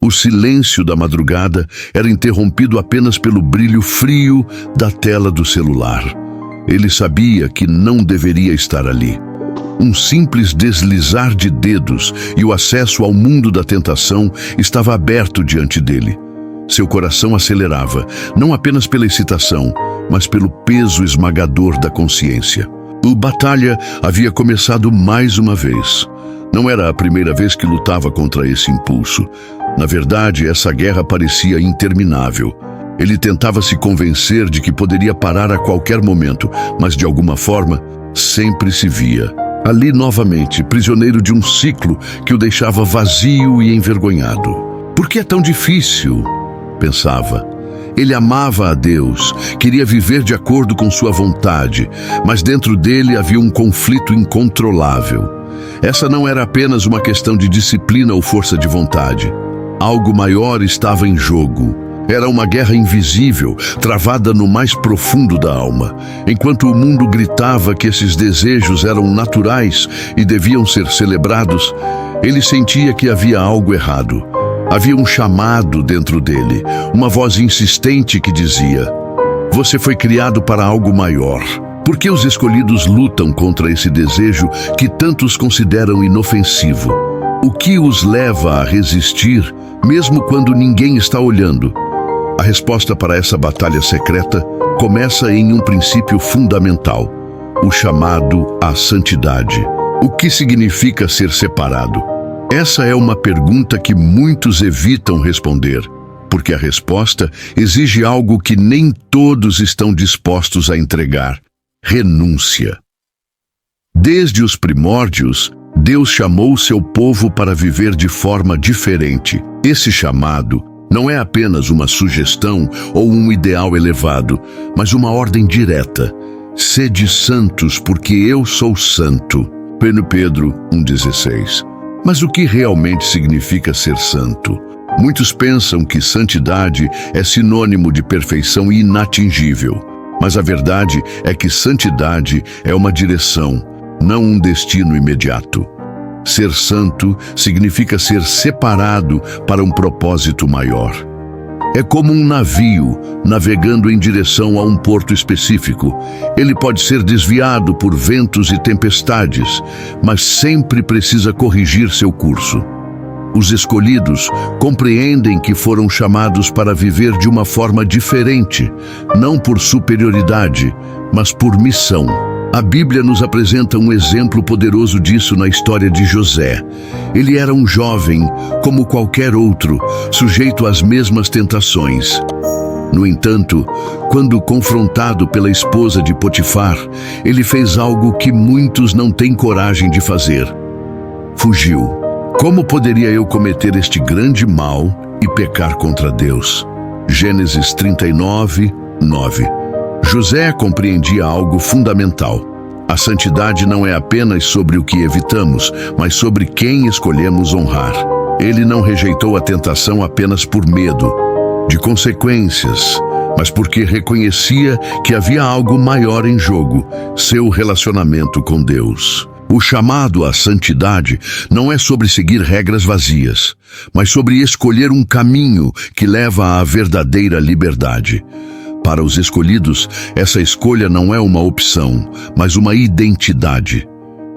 O silêncio da madrugada era interrompido apenas pelo brilho frio da tela do celular. Ele sabia que não deveria estar ali. Um simples deslizar de dedos e o acesso ao mundo da tentação estava aberto diante dele. Seu coração acelerava, não apenas pela excitação, mas pelo peso esmagador da consciência. A batalha havia começado mais uma vez. Não era a primeira vez que lutava contra esse impulso. Na verdade, essa guerra parecia interminável. Ele tentava se convencer de que poderia parar a qualquer momento, mas de alguma forma, sempre se via ali novamente, prisioneiro de um ciclo que o deixava vazio e envergonhado. Por que é tão difícil? Pensava. Ele amava a Deus, queria viver de acordo com sua vontade, mas dentro dele havia um conflito incontrolável. Essa não era apenas uma questão de disciplina ou força de vontade. Algo maior estava em jogo. Era uma guerra invisível, travada no mais profundo da alma. Enquanto o mundo gritava que esses desejos eram naturais e deviam ser celebrados, ele sentia que havia algo errado. Havia um chamado dentro dele, uma voz insistente que dizia: "Você foi criado para algo maior." Por que os escolhidos lutam contra esse desejo que tantos consideram inofensivo? O que os leva a resistir, mesmo quando ninguém está olhando? A resposta para essa batalha secreta começa em um princípio fundamental: o chamado à santidade. O que significa ser separado? Essa é uma pergunta que muitos evitam responder, porque a resposta exige algo que nem todos estão dispostos a entregar: renúncia. Desde os primórdios, Deus chamou seu povo para viver de forma diferente. Esse chamado não é apenas uma sugestão ou um ideal elevado, mas uma ordem direta: sede santos, porque eu sou santo. 1 Pedro 1,16. Mas o que realmente significa ser santo? Muitos pensam que santidade é sinônimo de perfeição inatingível. Mas a verdade é que santidade é uma direção, não um destino imediato. Ser santo significa ser separado para um propósito maior. É como um navio navegando em direção a um porto específico. Ele pode ser desviado por ventos e tempestades, mas sempre precisa corrigir seu curso. Os escolhidos compreendem que foram chamados para viver de uma forma diferente, não por superioridade, mas por missão. A Bíblia nos apresenta um exemplo poderoso disso na história de José. Ele era um jovem, como qualquer outro, sujeito às mesmas tentações. No entanto, quando confrontado pela esposa de Potifar, ele fez algo que muitos não têm coragem de fazer: fugiu. Como poderia eu cometer este grande mal e pecar contra Deus? Gênesis 39, 9. José compreendia algo fundamental. A santidade não é apenas sobre o que evitamos, mas sobre quem escolhemos honrar. Ele não rejeitou a tentação apenas por medo de consequências, mas porque reconhecia que havia algo maior em jogo: seu relacionamento com Deus. O chamado à santidade não é sobre seguir regras vazias, mas sobre escolher um caminho que leva à verdadeira liberdade. Para os escolhidos, essa escolha não é uma opção, mas uma identidade.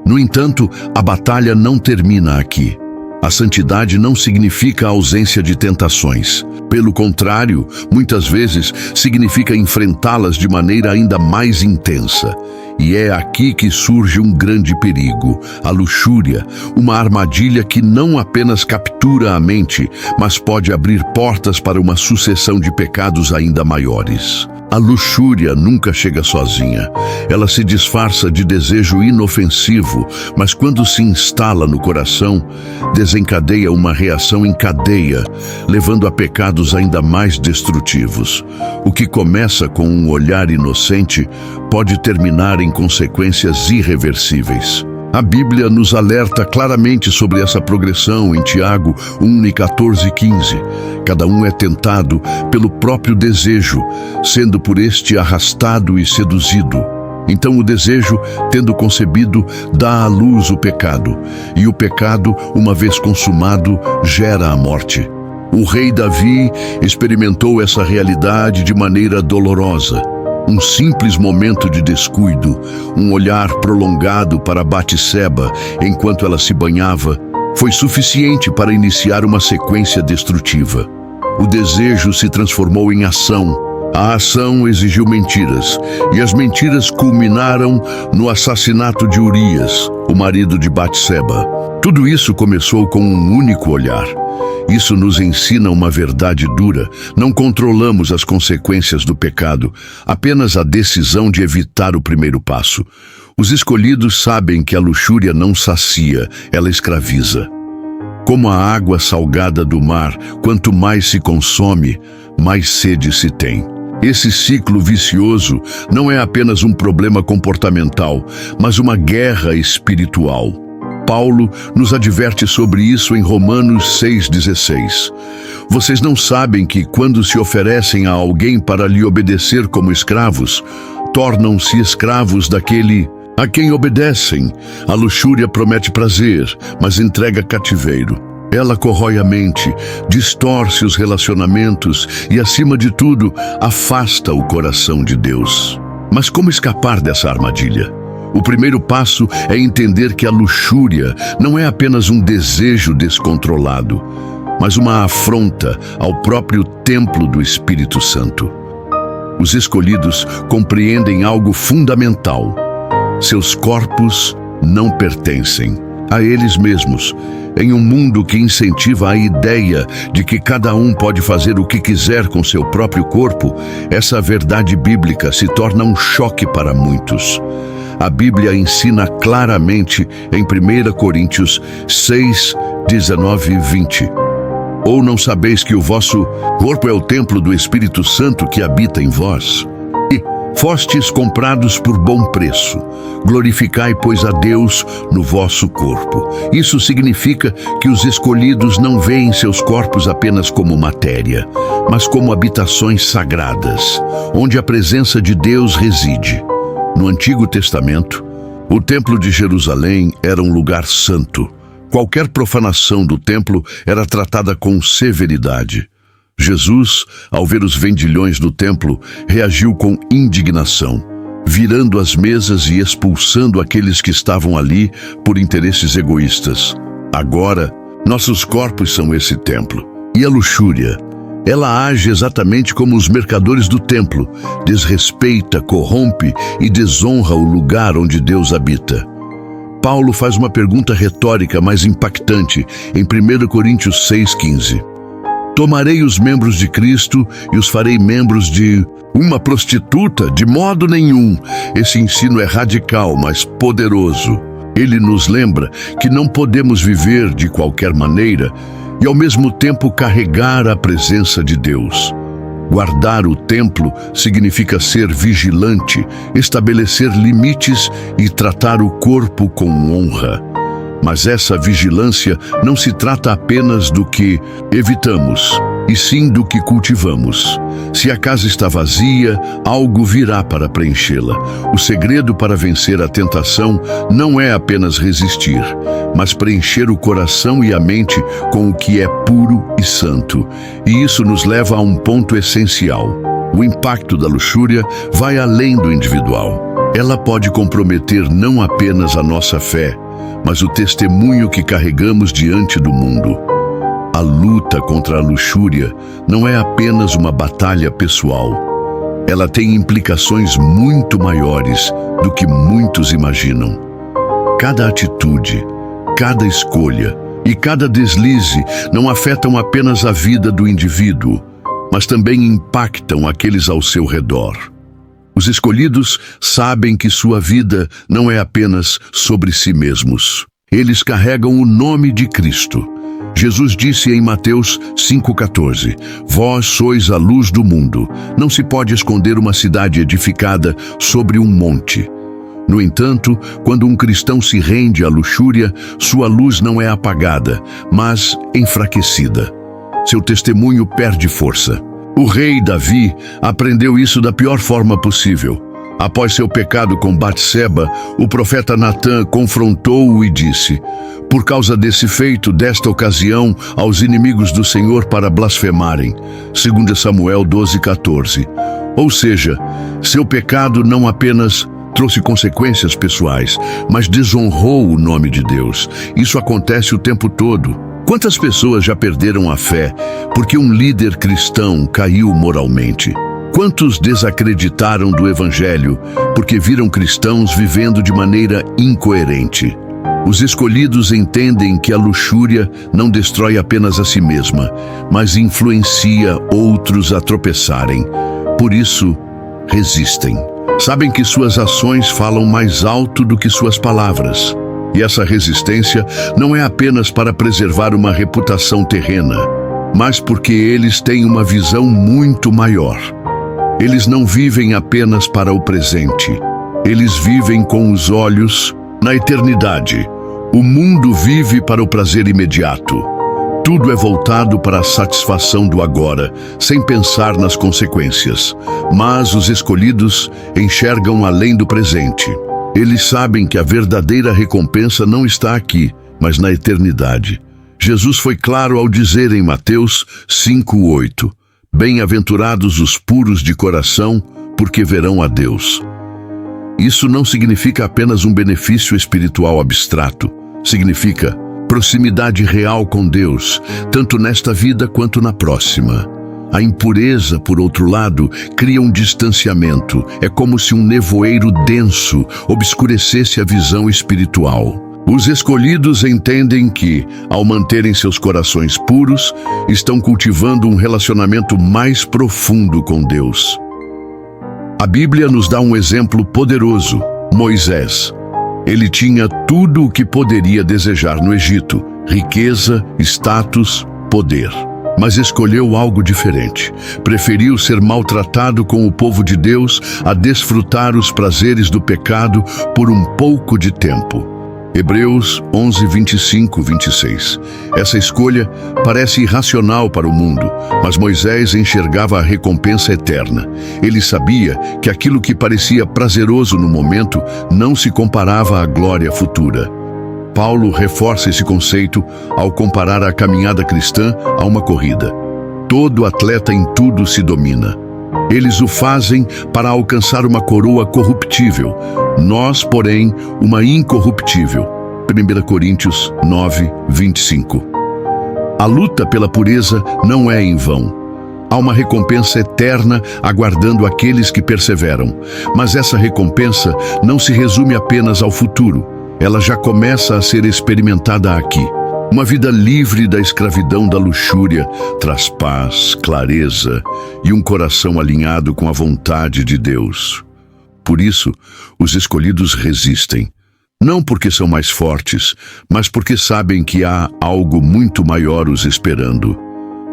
No entanto, a batalha não termina aqui. A santidade não significa a ausência de tentações. Pelo contrário, muitas vezes significa enfrentá-las de maneira ainda mais intensa. E é aqui que surge um grande perigo: a luxúria, uma armadilha que não apenas captura a mente, mas pode abrir portas para uma sucessão de pecados ainda maiores. A luxúria nunca chega sozinha. Ela se disfarça de desejo inofensivo, mas quando se instala no coração, desencadeia uma reação em cadeia, levando a pecados ainda mais destrutivos. O que começa com um olhar inocente pode terminar em consequências irreversíveis. A Bíblia nos alerta claramente sobre essa progressão em Tiago 1:14-15. Cada um é tentado pelo próprio desejo, sendo por este arrastado e seduzido. Então o desejo, tendo concebido, dá à luz o pecado, e o pecado, uma vez consumado, gera a morte. O rei Davi experimentou essa realidade de maneira dolorosa. Um simples momento de descuido, um olhar prolongado para Batseba enquanto ela se banhava, foi suficiente para iniciar uma sequência destrutiva. O desejo se transformou em ação. A ação exigiu mentiras, e as mentiras culminaram no assassinato de Urias, o marido de Batseba. Tudo isso começou com um único olhar. Isso nos ensina uma verdade dura. Não controlamos as consequências do pecado, apenas a decisão de evitar o primeiro passo. Os escolhidos sabem que a luxúria não sacia, ela escraviza. Como a água salgada do mar, quanto mais se consome, mais sede se tem. Esse ciclo vicioso não é apenas um problema comportamental, mas uma guerra espiritual. Paulo nos adverte sobre isso em Romanos 6,16. Vocês não sabem que, quando se oferecem a alguém para lhe obedecer como escravos, tornam-se escravos daquele a quem obedecem? A luxúria promete prazer, mas entrega cativeiro. Ela corrói a mente, distorce os relacionamentos e, acima de tudo, afasta o coração de Deus. Mas como escapar dessa armadilha? O primeiro passo é entender que a luxúria não é apenas um desejo descontrolado, mas uma afronta ao próprio templo do Espírito Santo. Os escolhidos compreendem algo fundamental. Seus corpos não pertencem a eles mesmos. Em um mundo que incentiva a ideia de que cada um pode fazer o que quiser com seu próprio corpo, essa verdade bíblica se torna um choque para muitos. A Bíblia ensina claramente em 1 Coríntios 6, 19 e 20. Ou não sabeis que o vosso corpo é o templo do Espírito Santo que habita em vós? E fostes comprados por bom preço. Glorificai, pois, a Deus no vosso corpo. Isso significa que os escolhidos não veem seus corpos apenas como matéria, mas como habitações sagradas, onde a presença de Deus reside. No Antigo Testamento, o Templo de Jerusalém era um lugar santo. Qualquer profanação do templo era tratada com severidade. Jesus, ao ver os vendilhões do templo, reagiu com indignação, virando as mesas e expulsando aqueles que estavam ali por interesses egoístas. Agora, nossos corpos são esse templo. E a luxúria? Ela age exatamente como os mercadores do templo, desrespeita, corrompe e desonra o lugar onde Deus habita. Paulo faz uma pergunta retórica mais impactante em 1 Coríntios 6,15. Tomarei os membros de Cristo e os farei membros de uma prostituta? De modo nenhum. Esse ensino é radical, mas poderoso. Ele nos lembra que não podemos viver de qualquer maneira e ao mesmo tempo carregar a presença de Deus. Guardar o templo significa ser vigilante, estabelecer limites e tratar o corpo com honra. Mas essa vigilância não se trata apenas do que evitamos, e sim do que cultivamos. Se a casa está vazia, algo virá para preenchê-la. O segredo para vencer a tentação não é apenas resistir, mas preencher o coração e a mente com o que é puro e santo. E isso nos leva a um ponto essencial. O impacto da luxúria vai além do individual. Ela pode comprometer não apenas a nossa fé, mas o testemunho que carregamos diante do mundo. A luta contra a luxúria não é apenas uma batalha pessoal. Ela tem implicações muito maiores do que muitos imaginam. Cada atitude, cada escolha e cada deslize não afetam apenas a vida do indivíduo, mas também impactam aqueles ao seu redor. Os escolhidos sabem que sua vida não é apenas sobre si mesmos. Eles carregam o nome de Cristo. Jesus disse em Mateus 5,14: Vós sois a luz do mundo. Não se pode esconder uma cidade edificada sobre um monte. No entanto, quando um cristão se rende à luxúria, sua luz não é apagada, mas enfraquecida. Seu testemunho perde força. O rei Davi aprendeu isso da pior forma possível. Após seu pecado com Batseba, o profeta Natã confrontou-o e disse: por causa desse feito, desta ocasião, aos inimigos do Senhor para blasfemarem. 2 Samuel 12:14. Ou seja, seu pecado não apenas trouxe consequências pessoais, mas desonrou o nome de Deus. Isso acontece o tempo todo. Quantas pessoas já perderam a fé porque um líder cristão caiu moralmente? Quantos desacreditaram do Evangelho porque viram cristãos vivendo de maneira incoerente? Os escolhidos entendem que a luxúria não destrói apenas a si mesma, mas influencia outros a tropeçarem. Por isso, resistem. Sabem que suas ações falam mais alto do que suas palavras. E essa resistência não é apenas para preservar uma reputação terrena, mas porque eles têm uma visão muito maior. Eles não vivem apenas para o presente. Eles vivem com os olhos na eternidade. O mundo vive para o prazer imediato. Tudo é voltado para a satisfação do agora, sem pensar nas consequências. Mas os escolhidos enxergam além do presente. Eles sabem que a verdadeira recompensa não está aqui, mas na eternidade. Jesus foi claro ao dizer em Mateus 5:8: bem-aventurados os puros de coração, porque verão a Deus. Isso não significa apenas um benefício espiritual abstrato. Significa proximidade real com Deus, tanto nesta vida quanto na próxima. A impureza, por outro lado, cria um distanciamento. É como se um nevoeiro denso obscurecesse a visão espiritual. Os escolhidos entendem que, ao manterem seus corações puros, estão cultivando um relacionamento mais profundo com Deus. A Bíblia nos dá um exemplo poderoso: Moisés. Ele tinha tudo o que poderia desejar no Egito: riqueza, status, poder. Mas escolheu algo diferente. Preferiu ser maltratado com o povo de Deus a desfrutar os prazeres do pecado por um pouco de tempo. Hebreus 11:25-26. Essa escolha parece irracional para o mundo, mas Moisés enxergava a recompensa eterna. Ele sabia que aquilo que parecia prazeroso no momento não se comparava à glória futura. Paulo reforça esse conceito ao comparar a caminhada cristã a uma corrida. Todo atleta em tudo se domina. Eles o fazem para alcançar uma coroa corruptível. Nós, porém, uma incorruptível. 1 Coríntios 9:25. A luta pela pureza não é em vão. Há uma recompensa eterna aguardando aqueles que perseveram. Mas essa recompensa não se resume apenas ao futuro. Ela já começa a ser experimentada aqui. Uma vida livre da escravidão da luxúria traz paz, clareza e um coração alinhado com a vontade de Deus. Por isso, os escolhidos resistem. Não porque são mais fortes, mas porque sabem que há algo muito maior os esperando.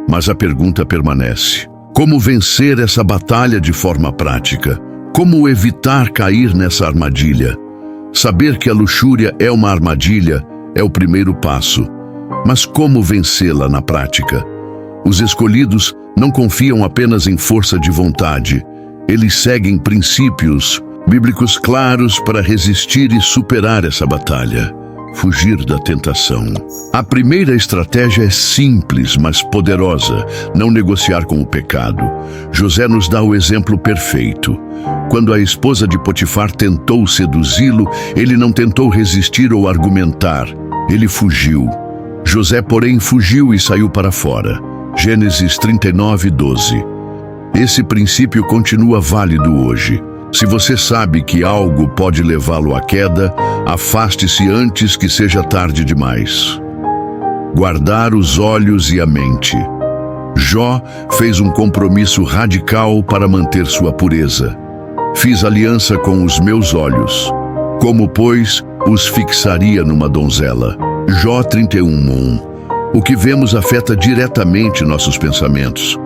Mas a pergunta permanece: como vencer essa batalha de forma prática? Como evitar cair nessa armadilha? Saber que a luxúria é uma armadilha é o primeiro passo. Mas como vencê-la na prática? Os escolhidos não confiam apenas em força de vontade. Eles seguem princípios bíblicos claros para resistir e superar essa batalha. Fugir da tentação. A primeira estratégia é simples, mas poderosa: não negociar com o pecado. José nos dá o exemplo perfeito. Quando a esposa de Potifar tentou seduzi-lo, ele não tentou resistir ou argumentar. Ele fugiu. José, porém, fugiu e saiu para fora. Gênesis 39:12. Esse princípio continua válido hoje. Se você sabe que algo pode levá-lo à queda, afaste-se antes que seja tarde demais. Guardar os olhos e a mente. Jó fez um compromisso radical para manter sua pureza. Fiz aliança com os meus olhos. Como, pois, os fixaria numa donzela? Jó 31:1. O que vemos afeta diretamente nossos pensamentos.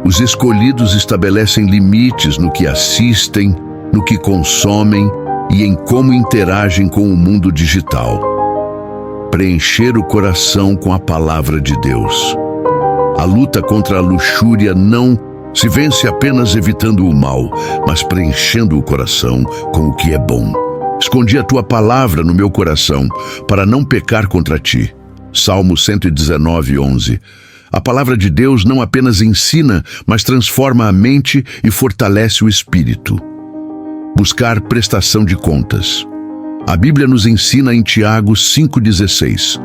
Os escolhidos estabelecem limites no que assistem, no que consomem e em como interagem com o mundo digital. Preencher o coração com a palavra de Deus. A luta contra a luxúria não se vence apenas evitando o mal, mas preenchendo o coração com o que é bom. Escondi a tua palavra no meu coração, para não pecar contra ti. Salmo 119, 11. A palavra de Deus não apenas ensina, mas transforma a mente e fortalece o espírito. Buscar prestação de contas. A Bíblia nos ensina em Tiago 5,16.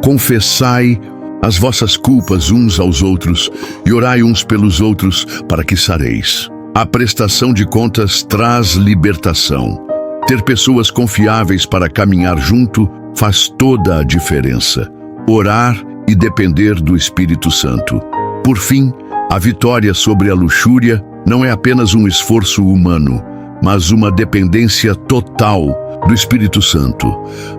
Confessai as vossas culpas uns aos outros e orai uns pelos outros para que sareis. A prestação de contas traz libertação. Ter pessoas confiáveis para caminhar junto faz toda a diferença. Orar e depender do Espírito Santo. Por fim, a vitória sobre a luxúria não é apenas um esforço humano, mas uma dependência total do Espírito Santo.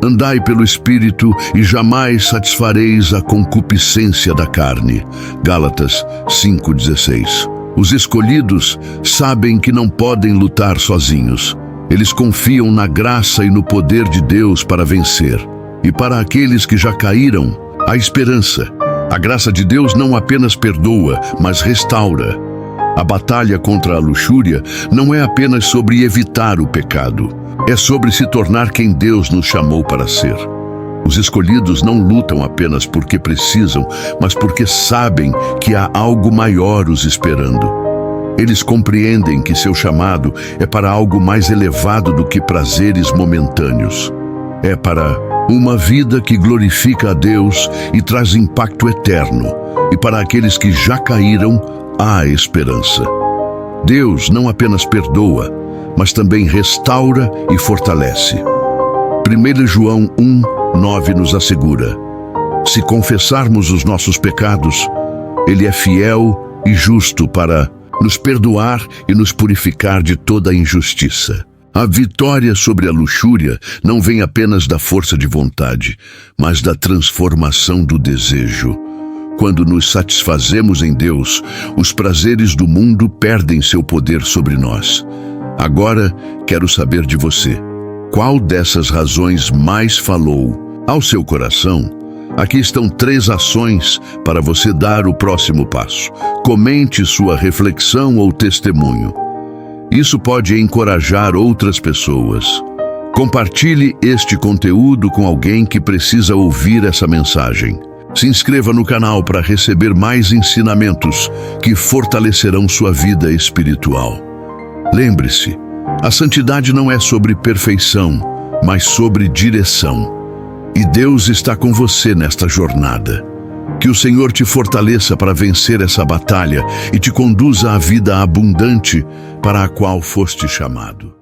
Andai pelo Espírito e jamais satisfareis a concupiscência da carne. Gálatas 5,16. Os escolhidos sabem que não podem lutar sozinhos. Eles confiam na graça e no poder de Deus para vencer. E para aqueles que já caíram, há esperança. A graça de Deus não apenas perdoa, mas restaura. A batalha contra a luxúria não é apenas sobre evitar o pecado. É sobre se tornar quem Deus nos chamou para ser. Os escolhidos não lutam apenas porque precisam, mas porque sabem que há algo maior os esperando. Eles compreendem que seu chamado é para algo mais elevado do que prazeres momentâneos. É para uma vida que glorifica a Deus e traz impacto eterno. E para aqueles que já caíram, há esperança. Deus não apenas perdoa, mas também restaura e fortalece. 1 João 1:9 nos assegura: se confessarmos os nossos pecados, Ele é fiel e justo para nos perdoar e nos purificar de toda a injustiça. A vitória sobre a luxúria não vem apenas da força de vontade, mas da transformação do desejo. Quando nos satisfazemos em Deus, os prazeres do mundo perdem seu poder sobre nós. Agora, quero saber de você. Qual dessas razões mais falou ao seu coração? Aqui estão 3 ações para você dar o próximo passo. Comente sua reflexão ou testemunho. Isso pode encorajar outras pessoas. Compartilhe este conteúdo com alguém que precisa ouvir essa mensagem. Se inscreva no canal para receber mais ensinamentos que fortalecerão sua vida espiritual. Lembre-se, a santidade não é sobre perfeição, mas sobre direção. E Deus está com você nesta jornada. Que o Senhor te fortaleça para vencer essa batalha e te conduza à vida abundante para a qual foste chamado.